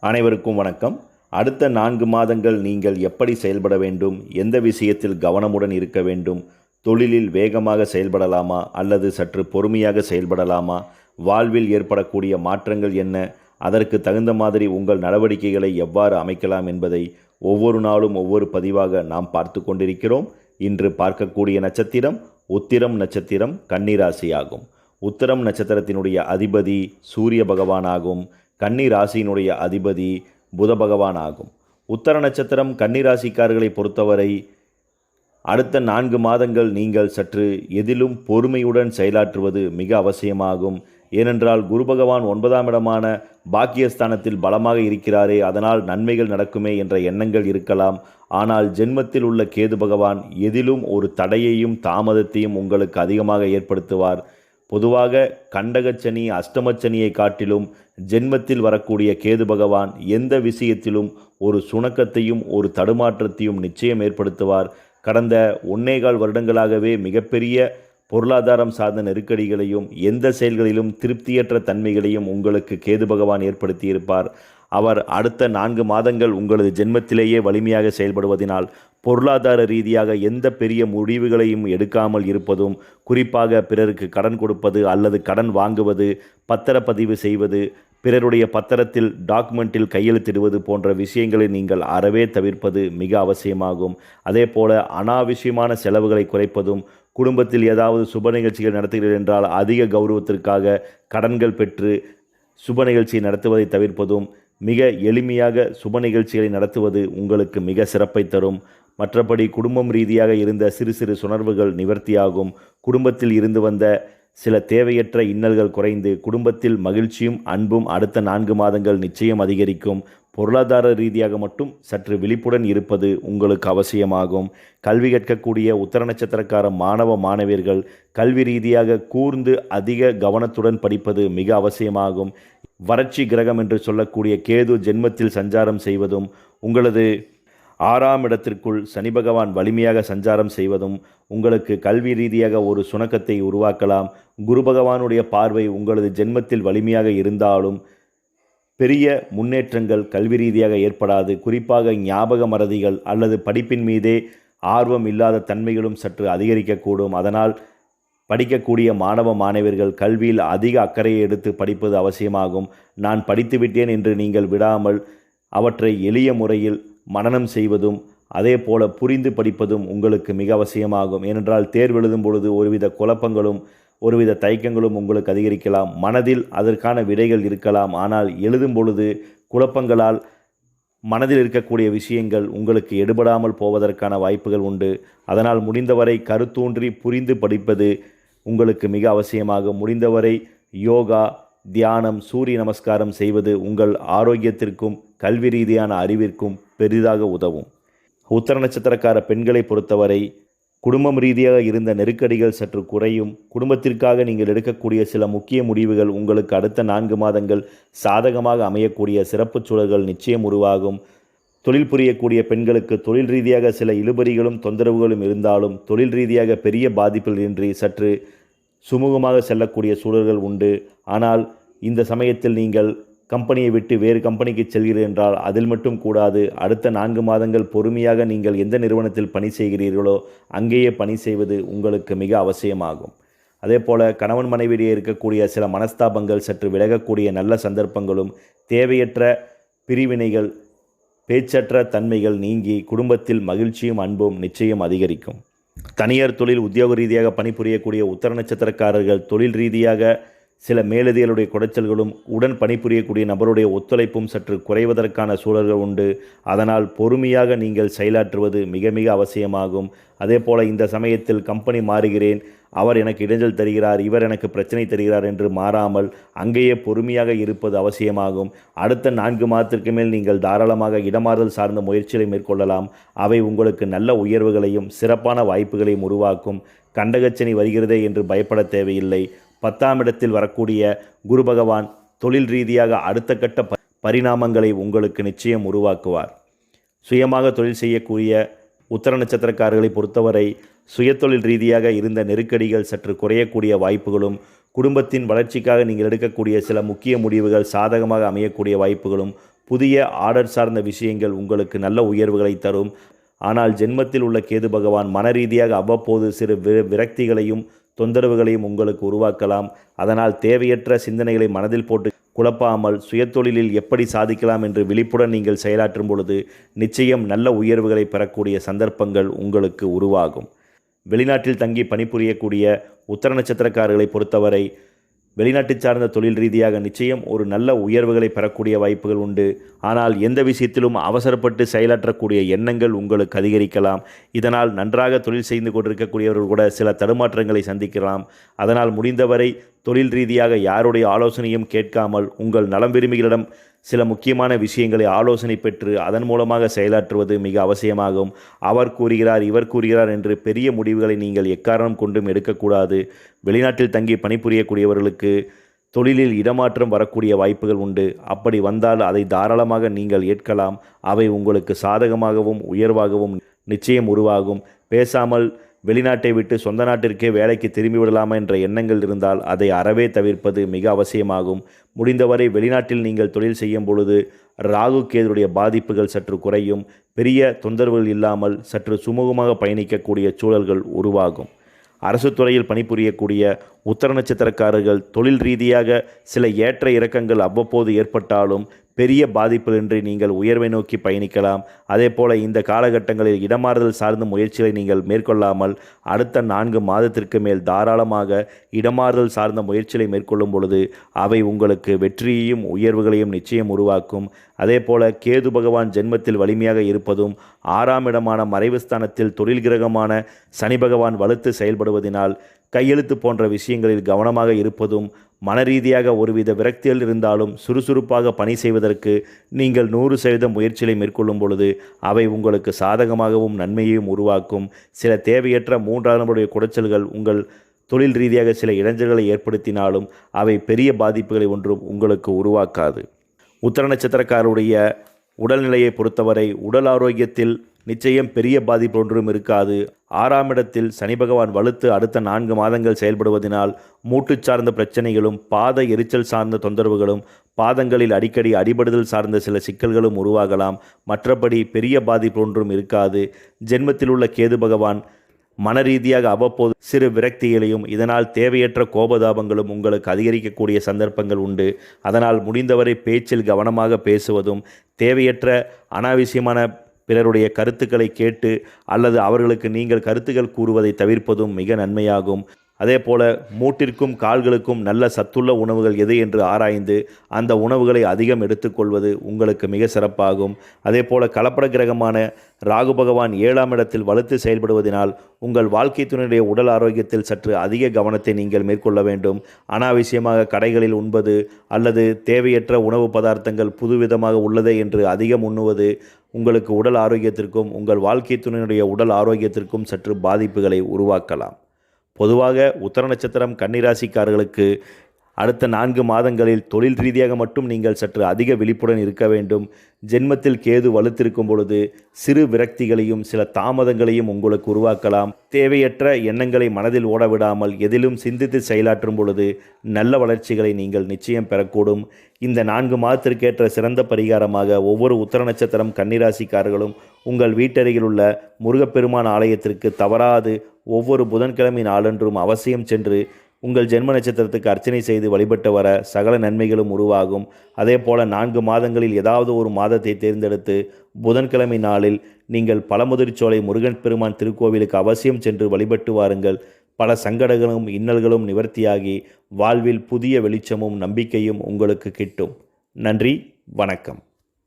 அனைவருக்கும் வணக்கம். அடுத்த 4 மாதங்கள் நீங்கள் எப்படி செயல்பட வேண்டும்? எந்த விஷயத்தில் கவனமுடன் இருக்க வேண்டும்? தொழிலில் வேகமாக செயல்படலாமா அல்லது சற்று பொறுமையாக செயல்படலாமா? வாழ்வில் ஏற்படக்கூடிய மாற்றங்கள் என்ன? அதற்கு தகுந்த மாதிரி உங்கள் நடவடிக்கைகளை எவ்வாறு அமைக்கலாம் என்பதை ஒவ்வொரு நாளும் ஒவ்வொரு பதிவாக நாம் பார்த்து கொண்டிருக்கிறோம். இன்று பார்க்கக்கூடிய நட்சத்திரம் உத்திரம் நட்சத்திரம், கன்னிராசியாகும். உத்திரம் நட்சத்திரத்தினுடைய அதிபதி சூரிய பகவானாகும். கன்னி ராசியினுடைய அதிபதி புத பகவான் ஆகும். உத்தர நட்சத்திரம் கன்னிராசிக்காரர்களை பொறுத்தவரை அடுத்த 4 மாதங்கள் நீங்கள் சற்று எதிலும் பொறுமையுடன் செயலாற்றுவது மிக அவசியமாகும். ஏனென்றால் குரு பகவான் 9ஆம் இடமான பாக்கியஸ்தானத்தில் பலமாக இருக்கிறாரே, அதனால் நன்மைகள் நடக்குமே என்ற எண்ணங்கள் இருக்கலாம். ஆனால் ஜென்மத்தில் உள்ள கேது பகவான் எதிலும் ஒரு தடையையும் தாமதத்தையும் உங்களுக்கு அதிகமாக ஏற்படுத்துவார். பொதுவாக கண்டகச்சனி அஷ்டமச்சனியை காட்டிலும் ஜென்மத்தில் வரக்கூடிய கேது பகவான் எந்த விஷயத்திலும் ஒரு சுணக்கத்தையும் ஒரு தடுமாற்றத்தையும் நிச்சயம் ஏற்படுத்துவார். கடந்த 1.25 வருடங்களாகவே மிகப்பெரிய பொருளாதாரம் சார்ந்த நெருக்கடிகளையும் எந்த செயல்களிலும் திருப்தியற்ற தன்மைகளையும் உங்களுக்கு கேது பகவான் ஏற்படுத்தியிருப்பார். அவர் அடுத்த 4 மாதங்கள் உங்களது ஜென்மத்திலேயே வலிமையாக செயல்படுவதனால் பொருளாதார ரீதியாக எந்த பெரிய முடிவுகளையும் எடுக்காமல் இருப்பதும், குறிப்பாக பிறருக்கு கடன் கொடுப்பது அல்லது கடன் வாங்குவது, பத்திரப்பதிவு செய்வது, பிறருடைய பத்திரத்தில் டாக்குமெண்ட்டில் கையெழுத்திடுவது போன்ற விஷயங்களை நீங்கள் அறவே தவிர்ப்பது மிக அவசியமாகும். அதே போல அனாவசியமான செலவுகளை குறைப்பதும், குடும்பத்தில் ஏதாவது சுப நிகழ்ச்சிகள் நடத்துகிறீர்கள் என்றால் அதிக கௌரவத்திற்காக கடன்கள் பெற்று சுப நிகழ்ச்சியை நடத்துவதை தவிர்ப்பதும், மிக எளிமையாக சுப நிகழ்ச்சிகளை நடத்துவது உங்களுக்கு மிக சிறப்பை தரும். மற்றபடி குடும்பம் ரீதியாக இருந்த சிறு சிறு சுணர்வுகள் நிவர்த்தியாகும். குடும்பத்தில் இருந்து வந்த சில தேவையற்ற இன்னல்கள் குறைந்து குடும்பத்தில் மகிழ்ச்சியும் அன்பும் அடுத்த 4 மாதங்கள் நிச்சயம் அதிகரிக்கும். பொருளாதார ரீதியாக மட்டும் சற்று விழிப்புடன் இருப்பது உங்களுக்கு அவசியமாகும். கல்வி கற்கக்கூடிய உத்தர நட்சத்திரக்கார மாணவ மாணவியர்கள் கல்வி ரீதியாக கூர்ந்து அதிக கவனத்துடன் படிப்பது மிக அவசியமாகும். வறட்சி கிரகம் என்று சொல்லக்கூடிய கேது ஜென்மத்தில் சஞ்சாரம் செய்வதும், உங்களது 6ஆம் இடத்திற்குள் சனி பகவான் வலிமையாக சஞ்சாரம் செய்வதும் உங்களுக்கு கல்வி ரீதியாக ஒரு சுணக்கத்தை உருவாக்கலாம். குரு பகவானுடைய பார்வை உங்களது ஜென்மத்தில் வலிமையாக இருந்தாலும் பெரிய முன்னேற்றங்கள் கல்வி ரீதியாக ஏற்படாது. குறிப்பாக ஞாபக மறதிகள் அல்லது படிப்பின் மீதே ஆர்வம் இல்லாத தன்மைகளும் சற்று அதிகரிக்கக்கூடும். அதனால் படிக்கக்கூடிய மாணவ மாணவர்கள் கல்வியில் அதிக அக்கறையை எடுத்து படிப்பது அவசியமாகும். நான் படித்துவிட்டேன் என்று நீங்கள் விடாமல் அவற்றை எளிய முறையில் மனனம் செய்வதும், அதே போல புரிந்து படிப்பதும் உங்களுக்கு மிக அவசியமாகும். ஏனென்றால் தேர்வு எழுதும் பொழுது ஒருவித குழப்பங்களும் ஒருவித தயக்கங்களும் உங்களுக்கு அதிகரிக்கலாம். மனதில் அதற்கான விடைகள் இருக்கலாம். ஆனால் எழுதும் பொழுது குழப்பங்களால் மனதில் இருக்கக்கூடிய விஷயங்கள் உங்களுக்கு எடுபடாமல் போவதற்கான வாய்ப்புகள் உண்டு. அதனால் முடிந்தவரை கருத்தூன்றி புரிந்து படிப்பது உங்களுக்கு மிக அவசியமாகும். முடிந்தவரை யோகா, தியானம், சூரிய நமஸ்காரம் செய்வது உங்கள் ஆரோக்கியத்திற்கும் கல்வி ரீதியான அறிவிற்கும் பெரிதாக உதவும். உத்தர நட்சத்திரக்கார பெண்களை பொறுத்தவரை குடும்பம் ரீதியாக இருந்த நெருக்கடிகள் சற்று குறையும். குடும்பத்திற்காக நீங்கள் எடுக்கக்கூடிய சில முக்கிய முடிவுகள் உங்களுக்கு அடுத்த 4 மாதங்கள் சாதகமாக அமையக்கூடிய சிறப்பு சூழல்கள் நிச்சயம் உருவாகும். தொழில் புரியக்கூடிய பெண்களுக்கு தொழில் ரீதியாக சில இழுபறிகளும் தொந்தரவுகளும் இருந்தாலும் தொழில் ரீதியாக பெரிய பாதிப்பில் இன்றி சற்று சுமூகமாக செல்லக்கூடிய சூழல்கள் உண்டு. ஆனால் இந்த சமயத்தில் நீங்கள் கம்பெனியை விட்டு வேறு கம்பெனிக்கு செல்கிறீர்கள் என்றால் அதில் மட்டும் கூடாது. அடுத்த 4 மாதங்கள் பொறுமையாக நீங்கள் எந்த நிறுவனத்தில் பணி செய்கிறீர்களோ அங்கேயே பணி செய்வது உங்களுக்கு மிக அவசியமாகும். அதே போல கணவன் மனைவியிடையே இருக்கக்கூடிய சில மனஸ்தாபங்கள் சற்று விலகக்கூடிய நல்ல சந்தர்ப்பங்களும், தேவையற்ற பிரிவினைகள், பேச்சற்ற தன்மைகள் நீங்கி குடும்பத்தில் மகிழ்ச்சியும் அன்பும் நிச்சயம் அதிகரிக்கும். தனியார் தொழில் உத்தியோக ரீதியாக பணிபுரியக்கூடிய உத்தர நட்சத்திரக்காரர்கள் தொழில் ரீதியாக சில மேலதிகளுடைய குடைச்சல்களும் உடன் பணிபுரியக்கூடிய நபருடைய ஒத்துழைப்பும் சற்று குறைவதற்கான சூழல்கள் உண்டு. அதனால் பொறுமையாக நீங்கள் செயலாற்றுவது மிக மிக அவசியமாகும். அதே போல இந்த சமயத்தில் கம்பெனி மாறுகிறேன், அவர் எனக்கு இடைஞ்சல் தருகிறார், இவர் எனக்கு பிரச்சனை தருகிறார் என்று மாறாமல் அங்கேயே பொறுமையாக இருப்பது அவசியமாகும். அடுத்த 4 மாதத்திற்கு மேல் நீங்கள் தாராளமாக இடமாறுதல் சார்ந்த முயற்சிகளை மேற்கொள்ளலாம். அவை உங்களுக்கு நல்ல உயர்வுகளையும் சிறப்பான வாய்ப்புகளையும் உருவாக்கும். கண்டகச்சனி வருகிறதே என்று பயப்பட தேவையில்லை. 10ஆம் இடத்தில் வரக்கூடிய குரு பகவான் தொழில் ரீதியாக அடுத்த கட்ட பரிணாமங்களை உங்களுக்கு நிச்சயம் உருவாக்குவார். சுயமாக தொழில் செய்யக்கூடிய உத்தர நட்சத்திரக்காரர்களை பொறுத்தவரை சுயதொழில் ரீதியாக இருந்த நெருக்கடிகள் சற்று குறையக்கூடிய வாய்ப்புகளும், குடும்பத்தின் வளர்ச்சிக்காக நீங்கள் எடுக்கக்கூடிய சில முக்கிய முடிவுகள் சாதகமாக அமையக்கூடிய வாய்ப்புகளும், புதிய ஆர்டர் சார்ந்த விஷயங்கள் உங்களுக்கு நல்ல உயர்வுகளை தரும். ஆனால் ஜென்மத்தில் உள்ள கேது பகவான் மனரீதியாக அவ்வப்போது சிறு விரக்திகளையும் தொந்தரவுகளையும் உங்களுக்கு உருவாக்கலாம். அதனால் தேவையற்ற சிந்தனைகளை மனதில் போட்டு குழப்பாமல் சுயதொழிலில் எப்படி சாதிக்கலாம் என்று விழிப்புடன் நீங்கள் செயலாற்றும் பொழுது நிச்சயம் நல்ல உயர்வுகளை பெறக்கூடிய சந்தர்ப்பங்கள் உங்களுக்கு உருவாகும். வெளிநாட்டில் தங்கி பணிபுரியக்கூடிய உத்தர நட்சத்திரக்காரர்களை பொறுத்தவரை வெளிநாட்டு சார்ந்த தொழில் ரீதியாக நிச்சயம் ஒரு நல்ல உயர்வுகளை பெறக்கூடிய வாய்ப்புகள் உண்டு. ஆனால் எந்த விஷயத்திலும் அவசரப்பட்டு செயலாற்றக்கூடிய எண்ணங்கள் உங்களுக்கு அதிகரிக்கலாம். இதனால் நன்றாக தொழில் செய்து கொண்டிருக்கக்கூடியவர்கள் கூட சில தடுமாற்றங்களை சந்திக்கலாம். அதனால் முடிந்தவரை தொழில் ரீதியாக யாருடைய ஆலோசனையும் கேட்காமல் உங்கள் நலம் விரும்பிகளிடம் சில முக்கியமான விஷயங்களை ஆலோசனை பெற்று அதன் மூலமாக செயலாற்றுவது மிக அவசியமாகும். அவர் கூறுகிறார், இவர் கூறுகிறார் என்று பெரிய முடிவுகளை நீங்கள் எக்காரணம் கொண்டும் எடுக்கக்கூடாது. வெளிநாட்டில் தங்கி பணிபுரியக்கூடியவர்களுக்கு தொழிலில் இடமாற்றம் வரக்கூடிய வாய்ப்புகள் உண்டு. அப்படி வந்தால் அதை தாராளமாக நீங்கள் ஏற்கலாம். அவை உங்களுக்கு சாதகமாகவும் உயர்வாகவும் நிச்சயம் உருவாகும். பேசாமல் வெளிநாட்டை விட்டு சொந்த நாட்டிற்கே வேலைக்கு திரும்பிவிடலாமா என்ற எண்ணங்கள் இருந்தால் அதை அறவே தவிர்ப்பது மிக அவசியமாகும். முடிந்தவரை வெளிநாட்டில் நீங்கள் தொழில் செய்யும் பொழுது ராகு கேதுடைய பாதிப்புகள் சற்று குறையும். பெரிய தொந்தரவுகள் இல்லாமல் சற்று சுமூகமாக பயணிக்கக்கூடிய சூழல்கள் உருவாகும். அரசு துறையில் பணிபுரியக்கூடிய உத்தர நட்சத்திரக்காரர்கள் தொழில் ரீதியாக சில ஏற்ற இறக்கங்கள் அவ்வப்போது ஏற்பட்டாலும் பெரிய பாதிப்பின்றி நீங்கள் உயர்வை நோக்கி பயணிக்கலாம். அதே போல இந்த காலகட்டங்களில் இடமாறுதல் சார்ந்த முயற்சிகளை நீங்கள் மேற்கொள்ளாமல் அடுத்த 4 மாதத்திற்கு மேல் தாராளமாக இடமாறுதல் சார்ந்த முயற்சிகளை மேற்கொள்ளும் பொழுது அவை உங்களுக்கு வெற்றியையும் உயர்வுகளையும் நிச்சயம் உருவாக்கும். அதே போல கேது பகவான் ஜென்மத்தில் வலிமையாக இருப்பதும் 6ஆம் இடமான மறைவு ஸ்தானத்தில் தொழில் கிரகமான சனி பகவான் வலுத்து செயல்படுவதனால் கையெழுத்து போன்ற விஷயங்களில் கவனமாக இருப்பதும் மனரீதியாக ஒருவித விரக்தியில் இருந்தாலும் சுறுசுறுப்பாக பணி செய்வதற்கு நீங்கள் 100% முயற்சிகளை மேற்கொள்ளும் பொழுது அவை உங்களுக்கு சாதகமாகவும் நன்மையையும் உருவாக்கும். சில தேவையற்ற 3ஆம் நபருடைய குடைச்சல்கள் உங்கள் தொழில் ரீதியாக சில இடைஞ்சல்களை ஏற்படுத்தினாலும் அவை பெரிய பாதிப்புகளை ஒன்றும் உங்களுக்கு உருவாக்காது. உத்தர நட்சத்திரக்காரருடைய உடல்நிலையை பொறுத்தவரை உடல் ஆரோக்கியத்தில் நிச்சயம் பெரிய பாதிப்பு ஒன்றும் இருக்காது. 6ஆம் இடத்தில் சனி பகவான் வலுத்து அடுத்த 4 மாதங்கள் செயல்படுவதனால் மூட்டு சார்ந்த பிரச்சனைகளும் பாத எரிச்சல் சார்ந்த தொந்தரவுகளும் பாதங்களில் அடிக்கடி அடிபடுதல் சார்ந்த சில சிக்கல்களும் உருவாகலாம். மற்றபடி பெரிய பாதிப்பு ஒன்றும் இருக்காது. ஜென்மத்தில் உள்ள கேது பகவான் மனரீதியாக அவ்வப்போது சிறு விரக்திகளையும் இதனால் தேவையற்ற கோபதாபங்களும் உங்களுக்கு அதிகரிக்கக்கூடிய சந்தர்ப்பங்கள் உண்டு. அதனால் முடிந்தவரை பேச்சில் கவனமாக பேசுவதும் தேவையற்ற அனாவசியமான பிறருடைய கருத்துக்களை கேட்டு அல்லது அவர்களுக்கு நீங்கள் கருத்துக்கள் கூறுவதை தவிர்ப்பதும் மிக நன்மையாகும். அதே போல மூட்டிற்கும் கால்களுக்கும் நல்ல சத்துள்ள உணவுகள் எது என்று ஆராய்ந்து அந்த உணவுகளை அதிகம் எடுத்துக்கொள்வது உங்களுக்கு மிக சிறப்பாகும். அதே போல கலப்பட கிரகமான ராகு பகவான் 7ஆம் இடத்தில் வலுத்து செயல்படுவதனால் உங்கள் வாழ்க்கை துணையுடைய உடல் ஆரோக்கியத்தில் சற்று அதிக கவனத்தை நீங்கள் மேற்கொள்ள வேண்டும். அனாவசியமாக கடைகளில் உண்பது அல்லது தேவையற்ற உணவு பதார்த்தங்கள் புதுவிதமாக உள்ளதே என்று அதிகம் உண்ணுவது உங்களுக்கு உடல் ஆரோக்கியத்திற்கும் உங்கள் வாழ்க்கை துணையுடைய உடல் ஆரோக்கியத்திற்கும் சற்று பாதிப்புகளை உருவாக்கலாம். பொதுவாக உத்தர நட்சத்திரம் கன்னிராசிக்காரர்களுக்கு அடுத்த 4 மாதங்களில் தொழில் ரீதியாக மட்டும் நீங்கள் சற்று அதிக விழிப்புடன் இருக்க வேண்டும். ஜென்மத்தில் கேது வலுத்திருக்கும் பொழுது சிறு விரக்திகளையும் சில தாமதங்களையும் உங்களுக்கு உருவாக்கலாம். தேவையற்ற எண்ணங்களை மனதில் ஓடவிடாமல் எதிலும் சிந்தித்து செயலாற்றும் பொழுது நல்ல வளர்ச்சிகளை நீங்கள் நிச்சயம் பெறக்கூடும். இந்த 4 மாதத்திற்கேற்ற சிறந்த பரிகாரமாக ஒவ்வொரு உத்தர நட்சத்திரம் கன்னிராசிக்காரர்களும் உங்கள் வீட்டருகில் உள்ள முருகப்பெருமான் ஆலயத்திற்கு தவறாது ஒவ்வொரு புதன்கிழமை நாளன்றும் அவசியம் சென்று உங்கள் ஜென்ம நட்சத்திரத்துக்கு அர்ச்சனை செய்து வழிபட்டு வர சகல நன்மைகளும் உருவாகும். அதே போல 4 மாதங்களில் ஏதாவது ஒரு மாதத்தை தேர்ந்தெடுத்து புதன்கிழமை நாளில் நீங்கள் பழமுதிர்ச்சோலை முருகன் பெருமான் திருக்கோவிலுக்கு அவசியம் சென்று வழிபட்டு வாருங்கள். பல சங்கடங்களும் இன்னல்களும் நிவர்த்தியாகி வாழ்வில் புதிய வெளிச்சமும் நம்பிக்கையும் உங்களுக்கு கிட்டும். நன்றி, வணக்கம்.